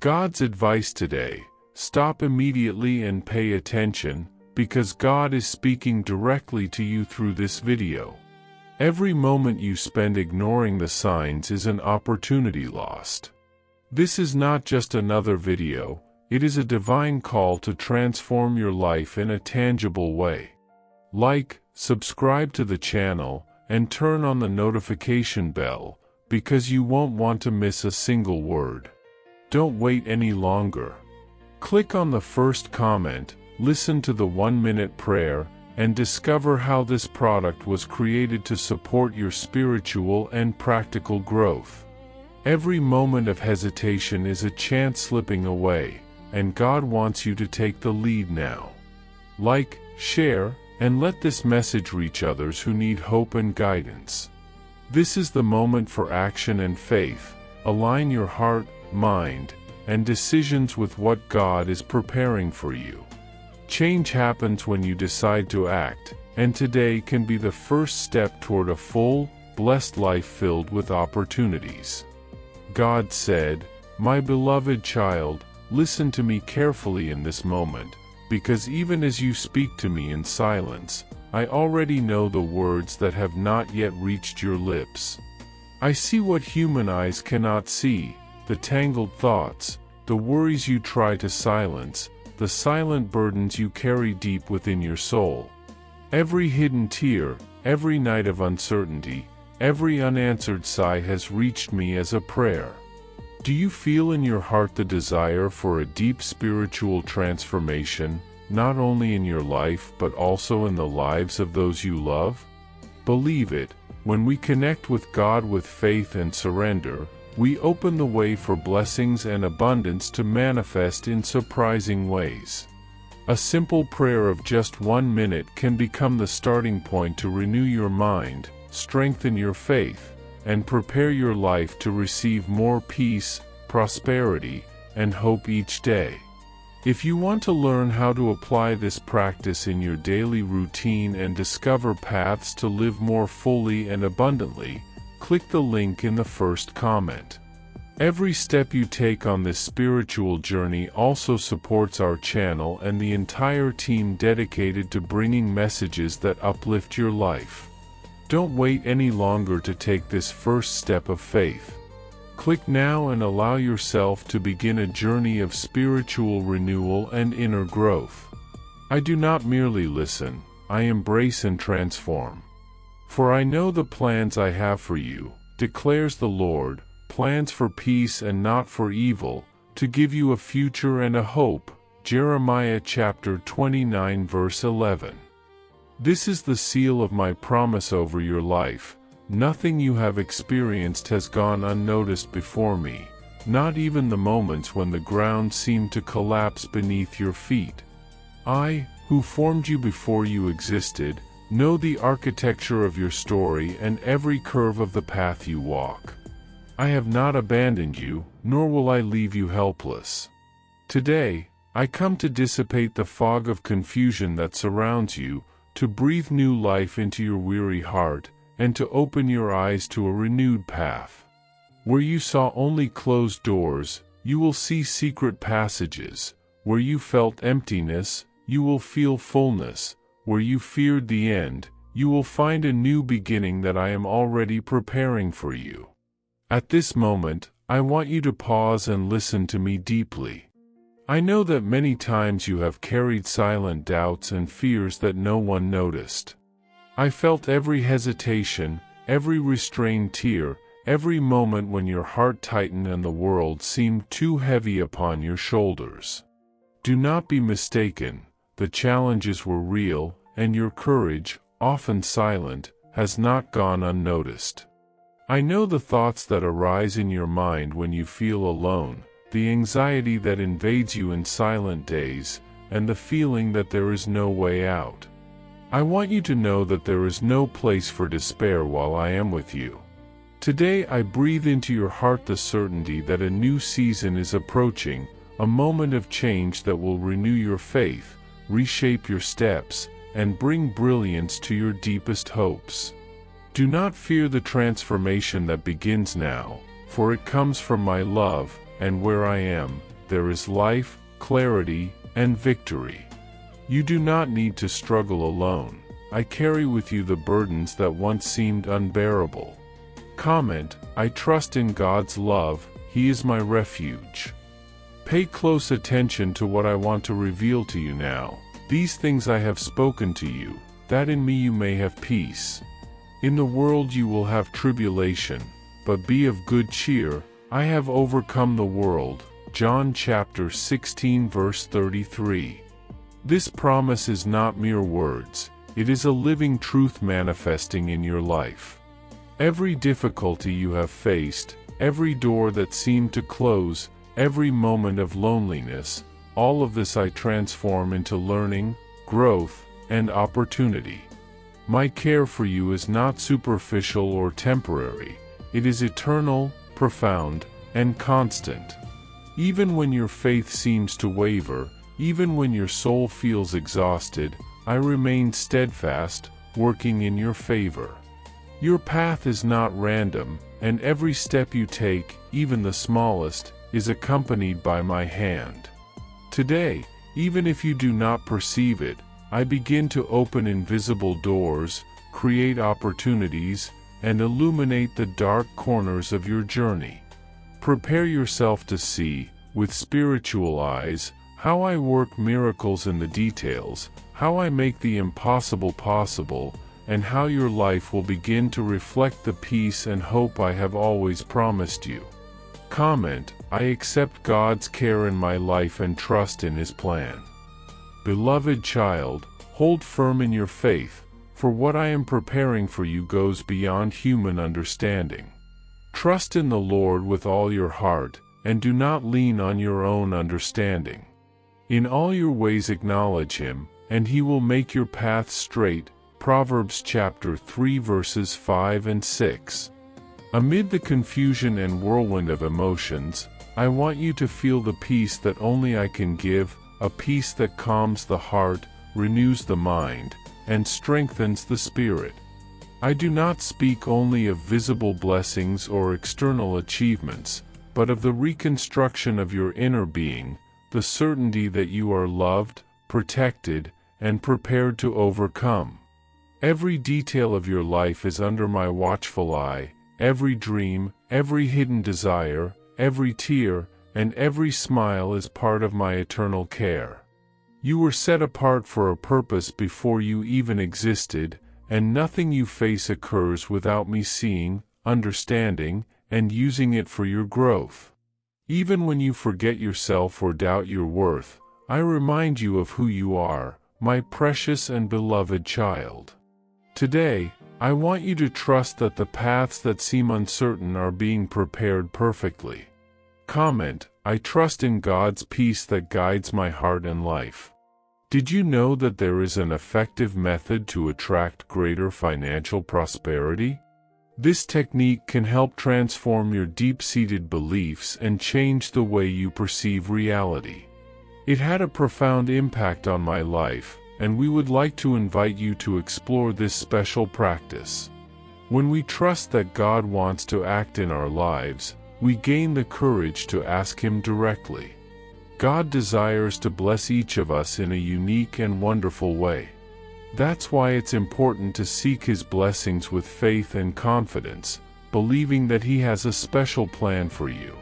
God's advice today: stop immediately and pay attention, because God is speaking directly to you through this video. Every moment you spend ignoring the signs is an opportunity lost. This is not just another video, it is a divine call to transform your life in a tangible way. Like, subscribe to the channel, and turn on the notification bell, because you won't want to miss a single word. Don't wait any longer. Click on the first comment, listen to the 1-minute prayer, and discover how this product was created to support your spiritual and practical growth. Every moment of hesitation is a chance slipping away, and God wants you to take the lead now. Like, share, and let this message reach others who need hope and guidance. This is the moment for action and faith. Align your heart, mind, and decisions with what God is preparing for you. Change happens when you decide to act, and today can be the first step toward a full, blessed life filled with opportunities. God said, "My beloved child, listen to me carefully in this moment, because even as you speak to me in silence, I already know the words that have not yet reached your lips. I see what human eyes cannot see, the tangled thoughts, the worries you try to silence, the silent burdens you carry deep within your soul. Every hidden tear, every night of uncertainty, every unanswered sigh has reached me as a prayer." Do you feel in your heart the desire for a deep spiritual transformation, not only in your life but also in the lives of those you love? Believe it, when we connect with God with faith and surrender, we open the way for blessings and abundance to manifest in surprising ways. A simple prayer of just 1 minute can become the starting point to renew your mind, strengthen your faith, and prepare your life to receive more peace, prosperity, and hope each day. If you want to learn how to apply this practice in your daily routine and discover paths to live more fully and abundantly, click the link in the first comment. Every step you take on this spiritual journey also supports our channel and the entire team dedicated to bringing messages that uplift your life. Don't wait any longer to take this first step of faith. Click now and allow yourself to begin a journey of spiritual renewal and inner growth. I do not merely listen, I embrace and transform. For I know the plans I have for you, declares the Lord, plans for peace and not for evil, to give you a future and a hope. Jeremiah chapter 29 verse 11. This is the seal of my promise over your life. Nothing you have experienced has gone unnoticed before me, not even the moments when the ground seemed to collapse beneath your feet. I, who formed you before you existed, know the architecture of your story and every curve of the path you walk. I have not abandoned you, nor will I leave you helpless. Today, I come to dissipate the fog of confusion that surrounds you, to breathe new life into your weary heart, and to open your eyes to a renewed path. Where you saw only closed doors, you will see secret passages. Where you felt emptiness, you will feel fullness. Where you feared the end, you will find a new beginning that I am already preparing for you. At this moment, I want you to pause and listen to me deeply. I know that many times you have carried silent doubts and fears that no one noticed. I felt every hesitation, every restrained tear, every moment when your heart tightened and the world seemed too heavy upon your shoulders. Do not be mistaken, the challenges were real, and your courage, often silent, has not gone unnoticed. I know the thoughts that arise in your mind when you feel alone, the anxiety that invades you in silent days, and the feeling that there is no way out. I want you to know that there is no place for despair while I am with you. Today I breathe into your heart the certainty that a new season is approaching, a moment of change that will renew your faith, reshape your steps, and bring brilliance to your deepest hopes. Do not fear the transformation that begins now, for it comes from my love, and where I am, there is life, clarity, and victory. You do not need to struggle alone. I carry with you the burdens that once seemed unbearable. Comment, I trust in God's love, He is my refuge. Pay close attention to what I want to reveal to you now. These things I have spoken to you, that in me you may have peace. In the world you will have tribulation, but be of good cheer, I have overcome the world. John chapter 16 verse 33. This promise is not mere words, it is a living truth manifesting in your life. Every difficulty you have faced, every door that seemed to close, every moment of loneliness, all of this I transform into learning, growth, and opportunity. My care for you is not superficial or temporary, it is eternal, profound, and constant. Even when your faith seems to waver, even when your soul feels exhausted, I remain steadfast, working in your favor. Your path is not random, and every step you take, even the smallest, is accompanied by my hand. Today, even if you do not perceive it, I begin to open invisible doors, create opportunities, and illuminate the dark corners of your journey. Prepare yourself to see, with spiritual eyes, how I work miracles in the details, how I make the impossible possible, and how your life will begin to reflect the peace and hope I have always promised you. Comment, I accept God's care in my life and trust in His plan. Beloved child, hold firm in your faith, for what I am preparing for you goes beyond human understanding. Trust in the Lord with all your heart, and do not lean on your own understanding. In all your ways acknowledge Him, and He will make your path straight. Proverbs chapter 3 verses 5 and 6. Amid the confusion and whirlwind of emotions, I want you to feel the peace that only I can give, a peace that calms the heart, renews the mind, and strengthens the spirit. I do not speak only of visible blessings or external achievements, but of the reconstruction of your inner being, the certainty that you are loved, protected, and prepared to overcome. Every detail of your life is under my watchful eye, every dream, every hidden desire, every tear, and every smile is part of my eternal care. You were set apart for a purpose before you even existed, and nothing you face occurs without me seeing, understanding, and using it for your growth. Even when you forget yourself or doubt your worth, I remind you of who you are, my precious and beloved child. Today, I want you to trust that the paths that seem uncertain are being prepared perfectly. Comment, I trust in God's peace that guides my heart and life. Did you know that there is an effective method to attract greater financial prosperity? This technique can help transform your deep-seated beliefs and change the way you perceive reality. It had a profound impact on my life, and we would like to invite you to explore this special practice. When we trust that God wants to act in our lives, we gain the courage to ask Him directly. God desires to bless each of us in a unique and wonderful way. That's why it's important to seek His blessings with faith and confidence, believing that He has a special plan for you.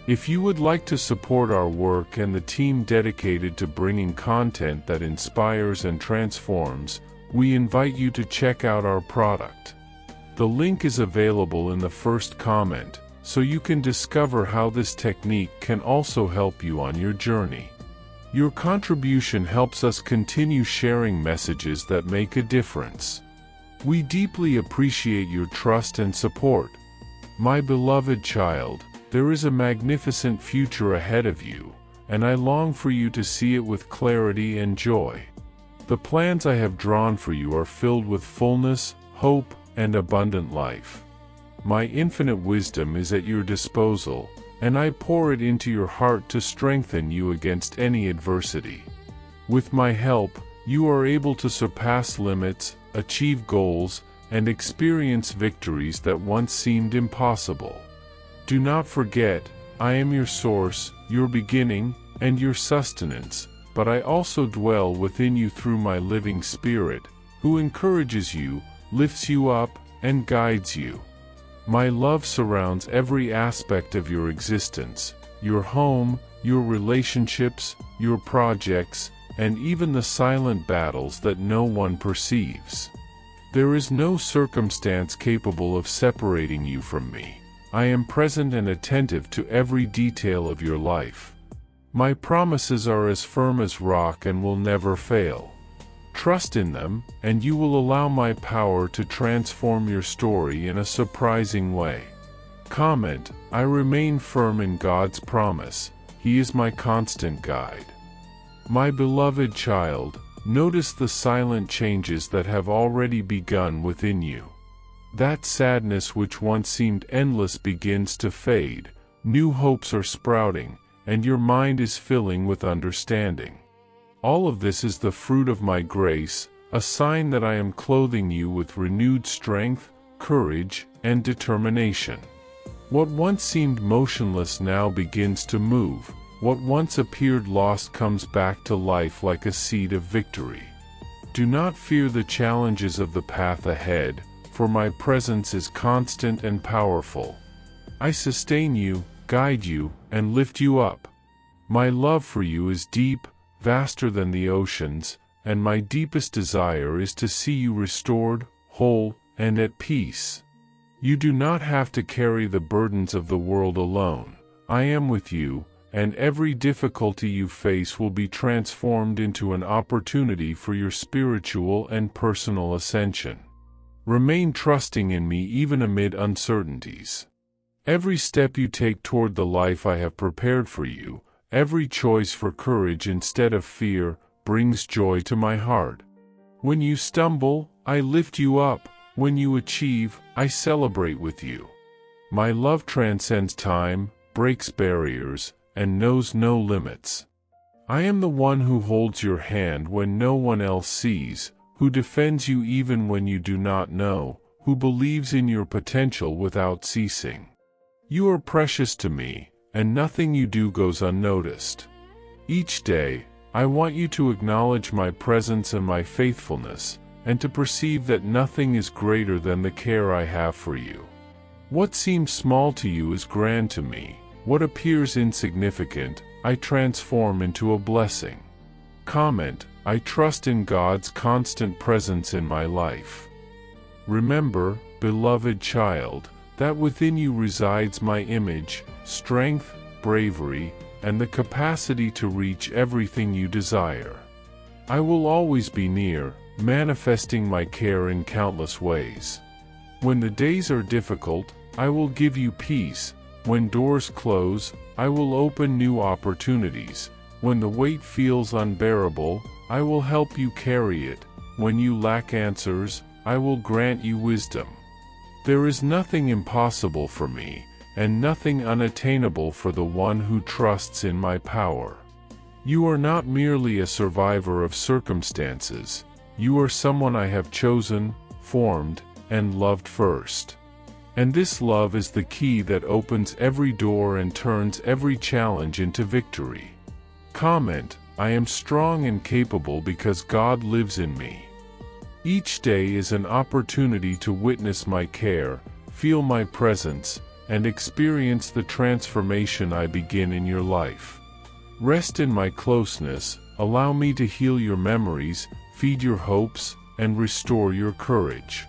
If you would like to support our work and the team dedicated to bringing content that inspires and transforms, we invite you to check out our product. The link is available in the first comment, so you can discover how this technique can also help you on your journey. Your contribution helps us continue sharing messages that make a difference. We deeply appreciate your trust and support. My beloved child, there is a magnificent future ahead of you, and I long for you to see it with clarity and joy. The plans I have drawn for you are filled with fullness, hope, and abundant life. My infinite wisdom is at your disposal, and I pour it into your heart to strengthen you against any adversity. With my help, you are able to surpass limits, achieve goals, and experience victories that once seemed impossible. Do not forget, I am your source, your beginning, and your sustenance, but I also dwell within you through my living Spirit, who encourages you, lifts you up, and guides you. My love surrounds every aspect of your existence, your home, your relationships, your projects, and even the silent battles that no one perceives. There is no circumstance capable of separating you from me. I am present and attentive to every detail of your life. My promises are as firm as rock and will never fail. Trust in them, and you will allow my power to transform your story in a surprising way. Comment, I remain firm in God's promise. He is my constant guide. My beloved child, notice the silent changes that have already begun within you. That sadness which once seemed endless begins to fade, new hopes are sprouting, and your mind is filling with understanding. All of this is the fruit of my grace, a sign that I am clothing you with renewed strength, courage, and determination. What once seemed motionless now begins to move. What once appeared lost comes back to life like a seed of victory. Do not fear the challenges of the path ahead, for my presence is constant and powerful. I sustain you, guide you, and lift you up. My love for you is deep, vaster than the oceans, and my deepest desire is to see you restored, whole, and at peace. You do not have to carry the burdens of the world alone. I am with you, and every difficulty you face will be transformed into an opportunity for your spiritual and personal ascension. Remain trusting in me even amid uncertainties. Every step you take toward the life I have prepared for you, every choice for courage instead of fear, brings joy to my heart. When you stumble, I lift you up. When you achieve, I celebrate with you. My love transcends time, breaks barriers, and knows no limits. I am the one who holds your hand when no one else sees, who defends you even when you do not know, who believes in your potential without ceasing. You are precious to me, and nothing you do goes unnoticed. Each day, I want you to acknowledge my presence and my faithfulness, and to perceive that nothing is greater than the care I have for you. What seems small to you is grand to me. What appears insignificant, I transform into a blessing. Comment, I trust in God's constant presence in my life. Remember, beloved child, that within you resides my image, strength, bravery, and the capacity to reach everything you desire. I will always be near, manifesting my care in countless ways. When the days are difficult, I will give you peace. When doors close, I will open new opportunities. When the weight feels unbearable, I will help you carry it. When you lack answers, I will grant you wisdom. There is nothing impossible for me, and nothing unattainable for the one who trusts in my power. You are not merely a survivor of circumstances. You are someone I have chosen, formed, and loved first. And this love is the key that opens every door and turns every challenge into victory. Comment, I am strong and capable because God lives in me. Each day is an opportunity to witness my care, feel my presence, and experience the transformation I begin in your life. Rest in my closeness, allow me to heal your memories, feed your hopes, and restore your courage.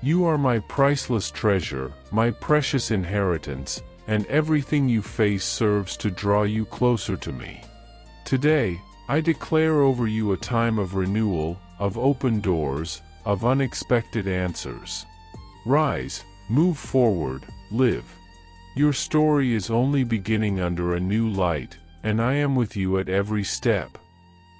You are my priceless treasure, my precious inheritance, and everything you face serves to draw you closer to me. Today, I declare over you a time of renewal, of open doors, of unexpected answers. Rise, move forward, live. Your story is only beginning under a new light, and I am with you at every step.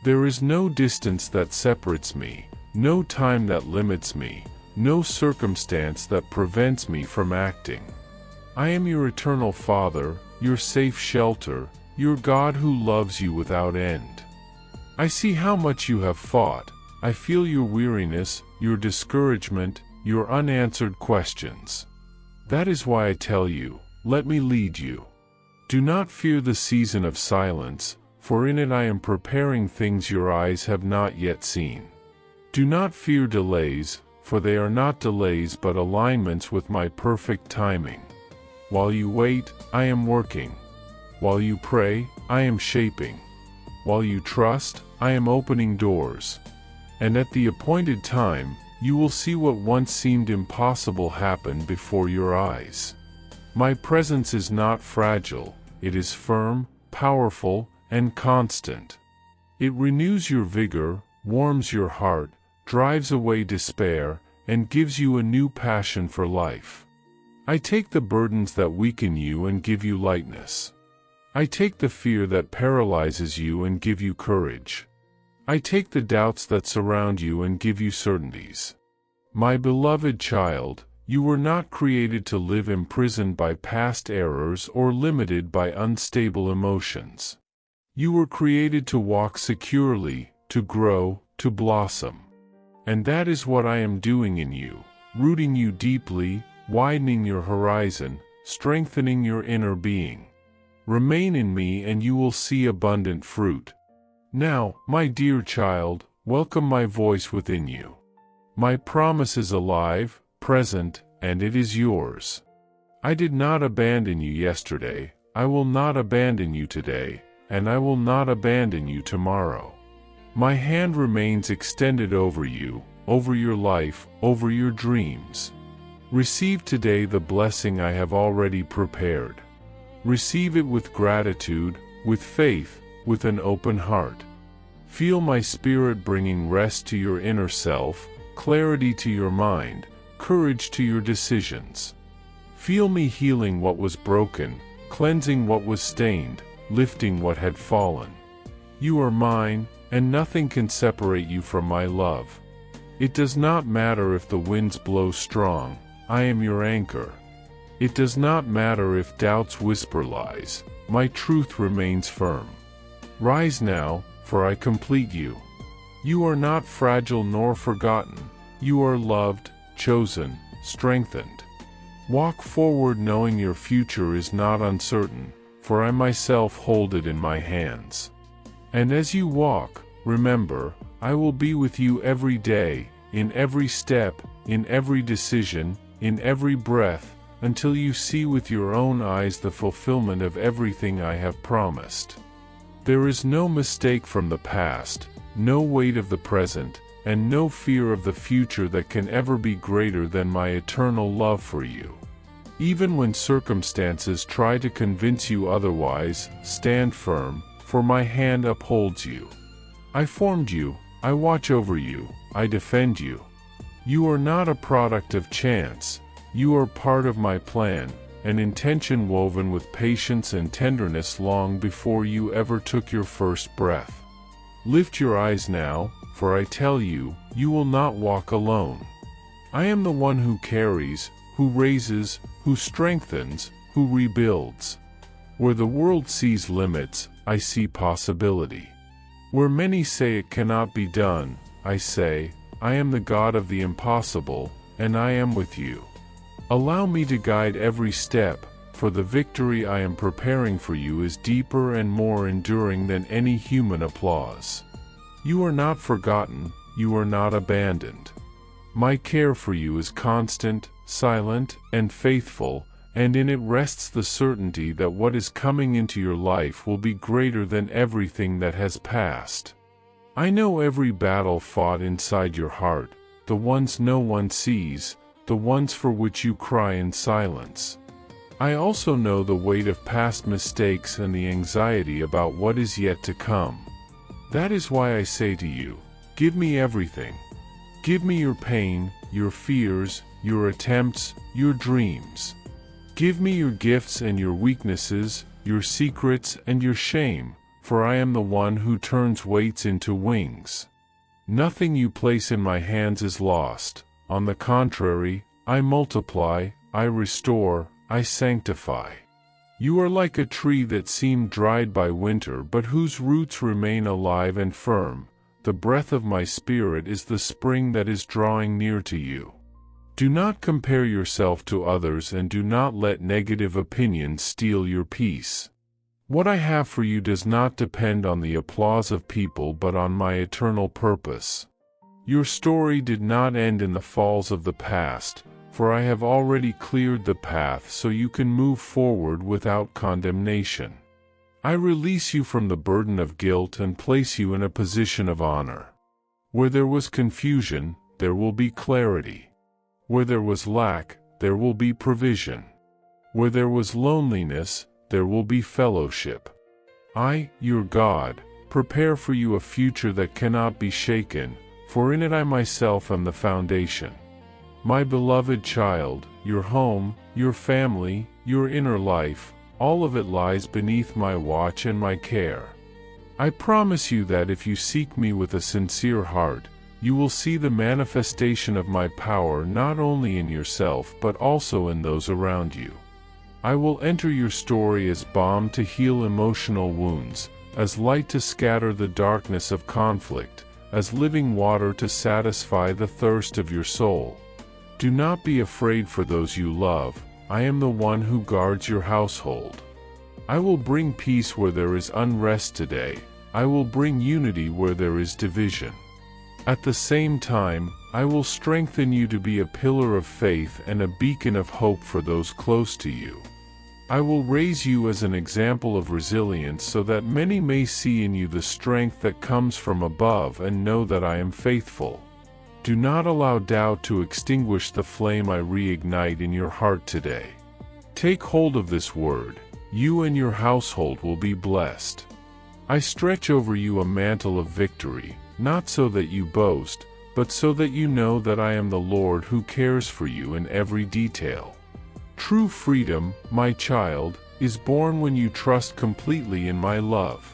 There is no distance that separates me, no time that limits me, no circumstance that prevents me from acting. I am your eternal Father, your safe shelter, your God who loves you without end. I see how much you have fought. I feel your weariness, your discouragement, your unanswered questions. That is why I tell you, let me lead you. Do not fear the season of silence, for in it I am preparing things your eyes have not yet seen. Do not fear delays, for they are not delays but alignments with my perfect timing. While you wait, I am working. While you pray, I am shaping. While you trust, I am opening doors. And at the appointed time, you will see what once seemed impossible happen before your eyes. My presence is not fragile, it is firm, powerful, and constant. It renews your vigor, warms your heart, drives away despair, and gives you a new passion for life. I take the burdens that weaken you and give you lightness. I take the fear that paralyzes you and give you courage. I take the doubts that surround you and give you certainties. My beloved child, you were not created to live imprisoned by past errors or limited by unstable emotions. You were created to walk securely, to grow, to blossom. And that is what I am doing in you, rooting you deeply, widening your horizon, strengthening your inner being. Remain in me and you will see abundant fruit. Now, my dear child, welcome my voice within you. My promise is alive, present, and it is yours. I did not abandon you yesterday, I will not abandon you today, and I will not abandon you tomorrow. My hand remains extended over you, over your life, over your dreams. Receive today the blessing I have already prepared. Receive it with gratitude, with faith, with an open heart. Feel my spirit bringing rest to your inner self, clarity to your mind, courage to your decisions. Feel me healing what was broken, cleansing what was stained, lifting what had fallen. You are mine, and nothing can separate you from my love. It does not matter if the winds blow strong, I am your anchor. It does not matter if doubts whisper lies, my truth remains firm. Rise now, for I complete you. You are not fragile nor forgotten, you are loved, chosen, strengthened. Walk forward knowing your future is not uncertain, for I myself hold it in my hands. And as you walk, remember, I will be with you every day, in every step, in every decision, in every breath, until you see with your own eyes the fulfillment of everything I have promised. There is no mistake from the past, no weight of the present, and no fear of the future that can ever be greater than my eternal love for you. Even when circumstances try to convince you otherwise, stand firm, for my hand upholds you. I formed you, I watch over you, I defend you. You are not a product of chance, you are part of my plan, an intention woven with patience and tenderness long before you ever took your first breath. Lift your eyes now, for I tell you, you will not walk alone. I am the one who carries, who raises, who strengthens, who rebuilds. Where the world sees limits, I see possibility. Where many say it cannot be done, I say, I am the God of the impossible, and I am with you. Allow me to guide every step, for the victory I am preparing for you is deeper and more enduring than any human applause. You are not forgotten, you are not abandoned. My care for you is constant, silent, and faithful, and in it rests the certainty that what is coming into your life will be greater than everything that has passed. I know every battle fought inside your heart, the ones no one sees, the ones for which you cry in silence. I also know the weight of past mistakes and the anxiety about what is yet to come. That is why I say to you, give me everything. Give me your pain, your fears, your attempts, your dreams. Give me your gifts and your weaknesses, your secrets and your shame, for I am the one who turns weights into wings. Nothing you place in my hands is lost. On the contrary, I multiply, I restore, I sanctify. You are like a tree that seemed dried by winter but whose roots remain alive and firm. The breath of my spirit is the spring that is drawing near to you. Do not compare yourself to others and do not let negative opinions steal your peace. What I have for you does not depend on the applause of people but on my eternal purpose. Your story did not end in the falls of the past, for I have already cleared the path so you can move forward without condemnation. I release you from the burden of guilt and place you in a position of honor. Where there was confusion, there will be clarity. Where there was lack, there will be provision. Where there was loneliness, there will be fellowship. I, your God, prepare for you a future that cannot be shaken, for in it I myself am the foundation. My beloved child, your home, your family, your inner life, all of it lies beneath my watch and my care. I promise you that if you seek me with a sincere heart, you will see the manifestation of my power not only in yourself but also in those around you. I will enter your story as balm to heal emotional wounds, as light to scatter the darkness of conflict, as living water to satisfy the thirst of your soul. Do not be afraid for those you love. I am the one who guards your household. I will bring peace where there is unrest today. I will bring unity where there is division. At the same time, I will strengthen you to be a pillar of faith and a beacon of hope for those close to you. I will raise you as an example of resilience so that many may see in you the strength that comes from above and know that I am faithful. Do not allow doubt to extinguish the flame I reignite in your heart today. Take hold of this word. You and your household will be blessed. I stretch over you a mantle of victory, not so that you boast, but so that you know that I am the Lord who cares for you in every detail. True freedom, my child, is born when you trust completely in my love.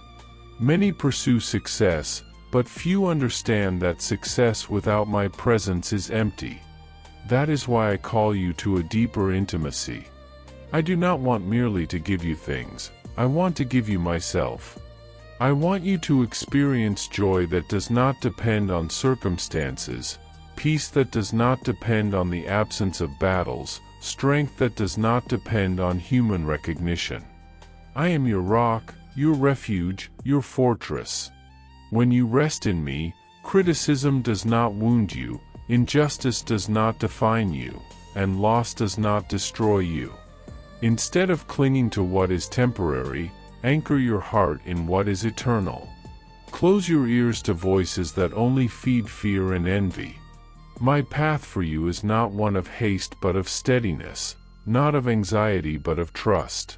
Many pursue success, but few understand that success without my presence is empty. That is why I call you to a deeper intimacy. I do not want merely to give you things, I want to give you myself. I want you to experience joy that does not depend on circumstances, peace that does not depend on the absence of battles, strength that does not depend on human recognition. I am your rock, your refuge, your fortress. When you rest in me, criticism does not wound you, injustice does not define you, and loss does not destroy you. Instead of clinging to what is temporary, anchor your heart in what is eternal. Close your ears to voices that only feed fear and envy. My path for you is not one of haste but of steadiness, not of anxiety but of trust.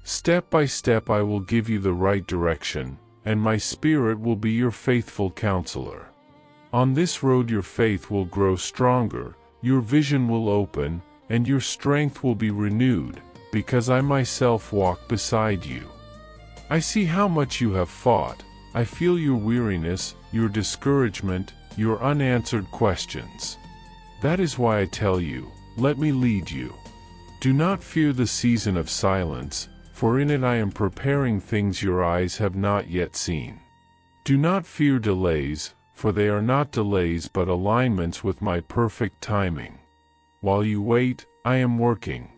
Step by step I will give you the right direction, and my Spirit will be your faithful counselor. On this road your faith will grow stronger, your vision will open, and your strength will be renewed, because I myself walk beside you. I see how much you have fought. I feel your weariness, your discouragement, your unanswered questions. That is why I tell you, let me lead you. Do not fear the season of silence, for in it I am preparing things your eyes have not yet seen. Do not fear delays, for they are not delays but alignments with my perfect timing. While you wait, I am working.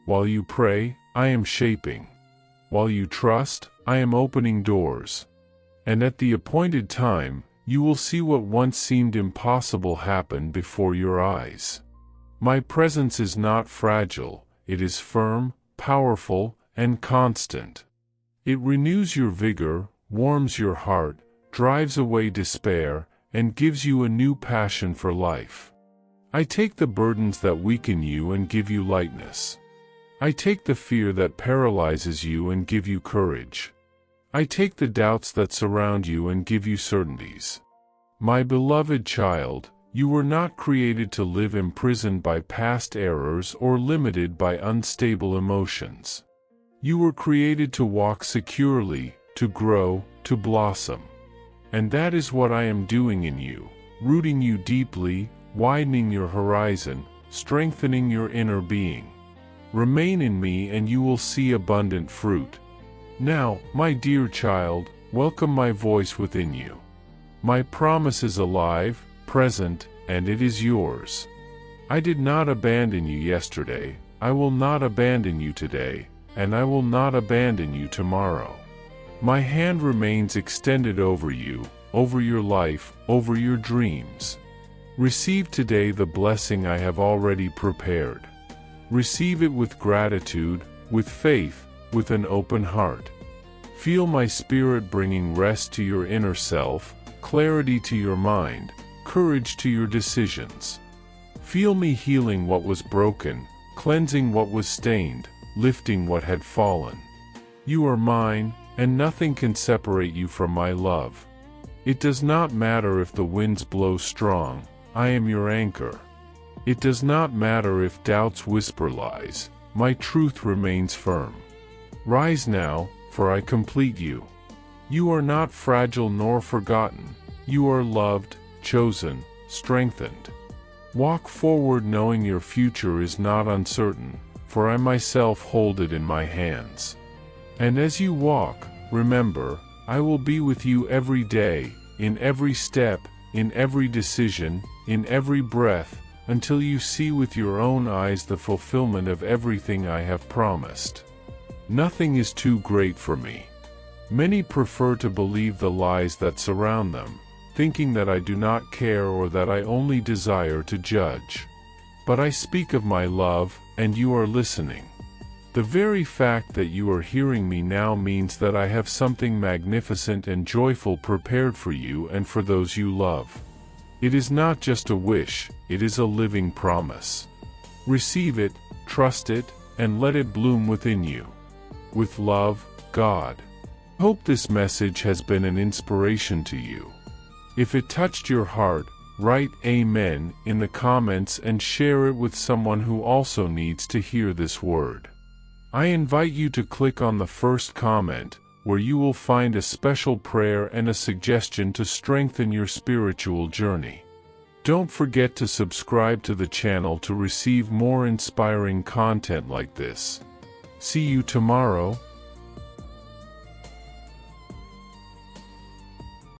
While you pray, I am shaping. While you trust, I am opening doors. And at the appointed time, you will see what once seemed impossible happen before your eyes. My presence is not fragile, it is firm, powerful, and constant. It renews your vigor, warms your heart, drives away despair, and gives you a new passion for life. I take the burdens that weaken you and give you lightness. I take the fear that paralyzes you and give you courage. I take the doubts that surround you and give you certainties. My beloved child, you were not created to live imprisoned by past errors or limited by unstable emotions. You were created to walk securely, to grow, to blossom. And that is what I am doing in you, rooting you deeply, widening your horizon, strengthening your inner being. Remain in me and you will see abundant fruit. Now, my dear child, welcome my voice within you. My promise is alive, present, and it is yours. I did not abandon you yesterday, I will not abandon you today, and I will not abandon you tomorrow. My hand remains extended over you, over your life, over your dreams. Receive today the blessing I have already prepared. Receive it with gratitude, with faith, with an open heart. Feel my Spirit bringing rest to your inner self, clarity to your mind, courage to your decisions. Feel me healing what was broken, cleansing what was stained, lifting what had fallen. You are mine, and nothing can separate you from my love. It does not matter if the winds blow strong, I am your anchor. It does not matter if doubts whisper lies, my truth remains firm. Rise now, for I complete you. You are not fragile nor forgotten. You are loved, chosen, strengthened. Walk forward knowing your future is not uncertain, for I myself hold it in my hands. And as you walk, remember, I will be with you every day, in every step, in every decision, in every breath, until you see with your own eyes the fulfillment of everything I have promised. Nothing is too great for me. Many prefer to believe the lies that surround them, thinking that I do not care or that I only desire to judge. But I speak of my love, and you are listening. The very fact that you are hearing me now means that I have something magnificent and joyful prepared for you and for those you love. It is not just a wish, it is a living promise. Receive it, trust it, and let it bloom within you. With love, God. Hope this message has been an inspiration to you. If it touched your heart, write Amen in the comments and share it with someone who also needs to hear this word. I invite you to click on the first comment, where you will find a special prayer and a suggestion to strengthen your spiritual journey. Don't forget to subscribe to the channel to receive more inspiring content like this. See you tomorrow.